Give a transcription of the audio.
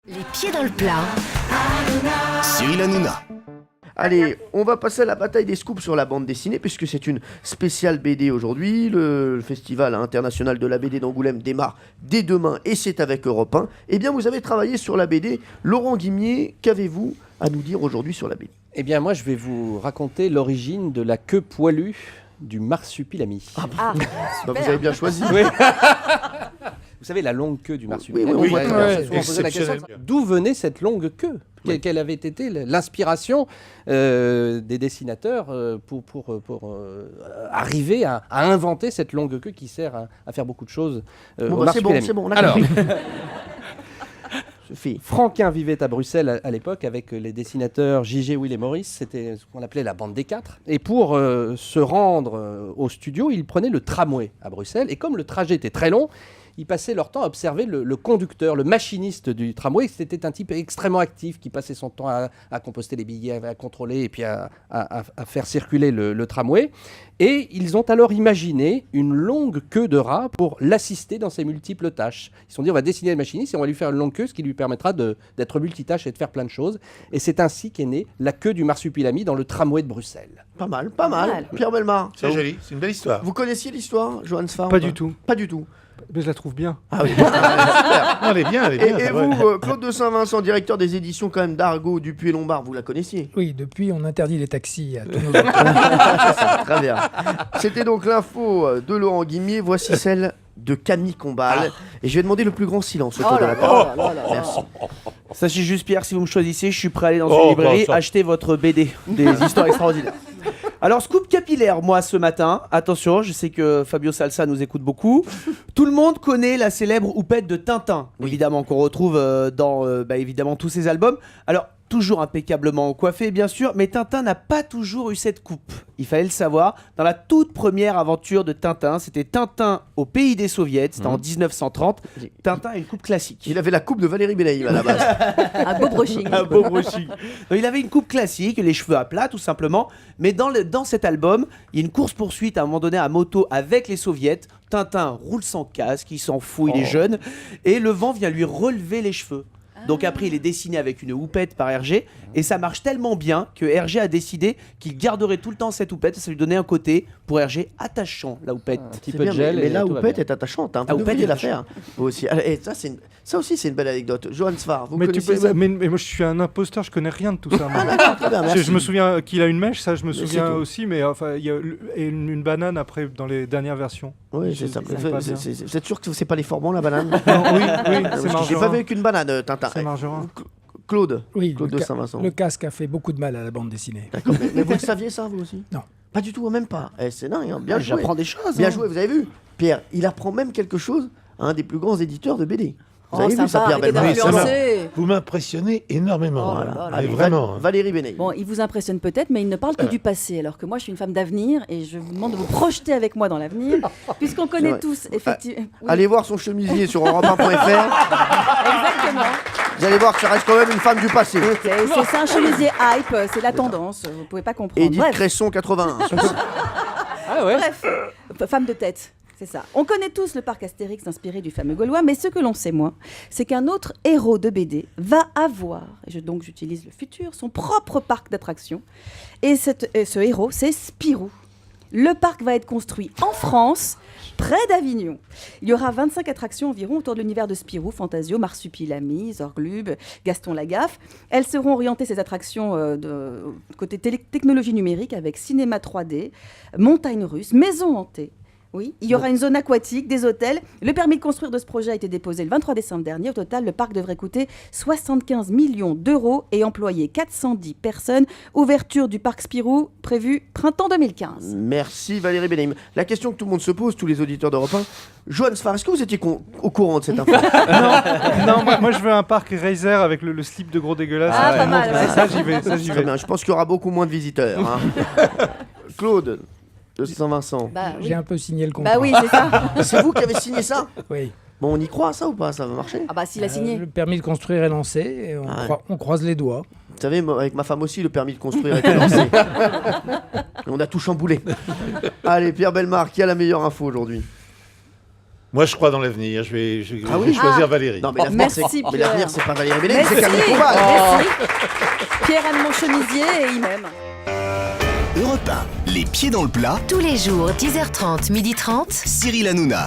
Les pieds dans le plat. Cyril Hanouna. Allez, on va passer à la bataille des scoops sur la bande dessinée, puisque c'est une spéciale BD aujourd'hui. Le Festival international de la BD d'Angoulême démarre dès demain, et c'est avec Europe 1. Eh bien, vous avez travaillé sur la BD. Laurent Guimier, qu'avez-vous à nous dire aujourd'hui sur la BD ? Eh bien, moi, je vais vous raconter l'origine de la queue poilue du marsupilami. Bah, vous avez bien choisi. Oui. Vous savez, la longue queue du marsupilami. Oui, on voit On s'est souvent posé la question, exceptionnel. d'où venait cette longue queue ? Quelle avait été l'inspiration des dessinateurs pour arriver à inventer cette longue queue qui sert à faire beaucoup de choses au Bon, bah, c'est bon, marsupilami. c'est bon. On a Alors, compris. Suffit. Franquin vivait à Bruxelles à l'époque avec les dessinateurs J.G. Will et Maurice, c'était ce qu'on appelait la bande des quatre. Et pour se rendre au studio, ils prenaient le tramway à Bruxelles. Et comme le trajet était très long, ils passaient leur temps à observer le conducteur, le machiniste du tramway. C'était un type extrêmement actif qui passait son temps à composter les billets, à contrôler et puis à faire circuler le tramway. Et ils ont alors imaginé une longue queue de rat pour l'assister dans ses multiples tâches. Ils se sont dit, on va dessiner le machiniste et on va lui faire une longue queue, ce qui lui permettra d'être multitâche et de faire plein de choses. Et c'est ainsi qu'est née la queue du marsupilami dans le tramway de Bruxelles. Pas mal, pas mal. Pierre Bellemare. C'est joli, c'est une belle histoire. Vous connaissiez l'histoire, Johannes Farr ? Pas du tout. Pas du tout. Mais je la trouve bien. Ah oui, super. Non, elle est bien, elle est bien. Et c'est vrai. vous, Claude de Saint-Vincent, directeur des éditions quand même d'Argo, Dupuis-Lombard, vous la connaissiez ? Oui, depuis, on interdit les taxis à tous nos Très bien. C'était donc l'info de Laurent Guimier. Voici celle de Camille Combal. Et je vais demander le plus grand silence autour de la table. Merci. Sachez juste, Pierre, si vous me choisissez, je suis prêt à aller dans Oh, une librairie bah, ça. acheter votre BD des histoires extraordinaires. Alors, scoop capillaire, moi, ce matin. Attention, je sais que Fabio Salsa nous écoute beaucoup. Tout le monde connaît la célèbre houppette de Tintin, évidemment, qu'on retrouve dans évidemment tous ses albums. Alors, toujours impeccablement coiffé, bien sûr, mais Tintin n'a pas toujours eu cette coupe. Il fallait le savoir. Dans la toute première aventure de Tintin, c'était Tintin au pays des soviets, c'était en 1930. Tintin a une coupe classique. Il avait la coupe de Valérie Benaïm à la base. Un beau brushing. Un beau brushing. Donc, il avait une coupe classique, les cheveux à plat tout simplement. Mais dans cet album, il y a une course-poursuite à un moment donné à moto avec les soviets. Tintin roule sans casque, il s'en fout, il est jeune. Et le vent vient lui relever les cheveux. Donc après, il est dessiné avec une houppette par Hergé. Et ça marche tellement bien que Hergé a décidé qu'il garderait tout le temps cette houppette. Ça lui donnait un côté, pour Hergé, attachant, la houppette. Un petit C'est peu bien, de gel. mais et la tout va houppette bien. est attachante. Hein. La Vous houppette devriez est la faire. Vous aussi. Et ça aussi, c'est une belle anecdote. Johannes Farr, vous Mais, connaissez ça ? mais moi, je suis un imposteur, je connais rien de tout ça. moi. Très bien, merci. Je me souviens qu'il a une mèche, ça je me c'est souviens tout. aussi, mais enfin, il y a une banane après dans les dernières versions. Oui, c'est Je- ça. je sais pas bien. Vous êtes sûr que c'est pas les Forbans, la banane ? Non, oui, Parce c'est que J'ai pas Margerin. vu avec une banane, Tintin. C'est Margerin. Claude. Oui, Claude de Saint-Vincent. le casque a fait beaucoup de mal à la bande dessinée. D'accord. Mais vous le saviez ça, vous aussi ? Non. Pas du tout, même pas. C'est dingue, hein. Bien joué. J'apprends des choses. Bien hein. joué, vous avez vu ? Pierre, il apprend même quelque chose à un des plus grands éditeurs de BD. Vous avez vu ça, sympa, Pierre arrêtez Bellemare ? Oui, ça d'influencer. Vous m'impressionnez énormément. Oh là là là Ah, là. vraiment. hein. Valérie Benaïm. Bon, il vous impressionne peut-être, mais il ne parle que du passé, alors que moi, je suis une femme d'avenir et je vous demande de vous projeter avec moi dans l'avenir, puisqu'on vrai. connaît tous, effectivement. Oui, Allez voir son chemisier sur Europe1.fr. exactement. Vous allez voir que ça reste quand même une femme du passé. Ok, c'est un chemisier hype, c'est la tendance, vous pouvez pas comprendre. Edith Bref, Cresson 81. Ah ouais. bref, femme de tête. C'est ça. On connaît tous le parc Astérix inspiré du fameux Gaulois, mais ce que l'on sait moins, c'est qu'un autre héros de BD va avoir, donc j'utilise le futur, son propre parc d'attractions. Et ce héros, c'est Spirou. Le parc va être construit en France, près d'Avignon. Il y aura 25 attractions environ autour de l'univers de Spirou, Fantasio, Marsupilami, Zorglub, Gaston Lagaffe. Elles seront orientées, ces attractions, côté technologie numérique, avec cinéma 3D, montagne russe, maison hantée. Oui, il y aura une zone aquatique, des hôtels. Le permis de construire de ce projet a été déposé le 23 décembre dernier. Au total, le parc devrait coûter 75 millions d'euros et employer 410 personnes. Ouverture du parc Spirou prévue printemps 2015. Merci Valérie Benaïm. La question que tout le monde se pose, tous les auditeurs d'Europe 1, Johannes Farr, est-ce que vous étiez au courant de cette info ? Non, moi je veux un parc Razer avec le slip de gros dégueulasse. Ah, Ça, pas mal, ouais. Ça j'y vais, ça j'y Très vais. bien, je pense qu'il y aura beaucoup moins de visiteurs. hein. Claude de Saint-Vincent. Bah oui, J'ai un peu signé le contrat. bah oui, c'est ça. C'est vous qui avez signé ça ? Oui. Bon, on y croit ça ou pas ? Ça va marcher ? Ah bah s'il a signé. Le permis de construire est lancé et on croise les doigts. Vous savez, moi, avec ma femme aussi, le permis de construire a été lancé. Et on a tout chamboulé. Allez, Pierre Bellemare, qui a la meilleure info aujourd'hui ? Moi, je crois dans l'avenir. Je vais Ah oui choisir Valérie. Non, mais l'avenir, Merci, c'est Pierre. l'avenir, c'est pas Valérie Mélène, Merci. c'est Camille Combal. Merci. Pierre-Anne Monchemisier et il m'aime. Europe 1, les pieds dans le plat, Tous les jours, 10h30, 12h30. Cyril Hanouna.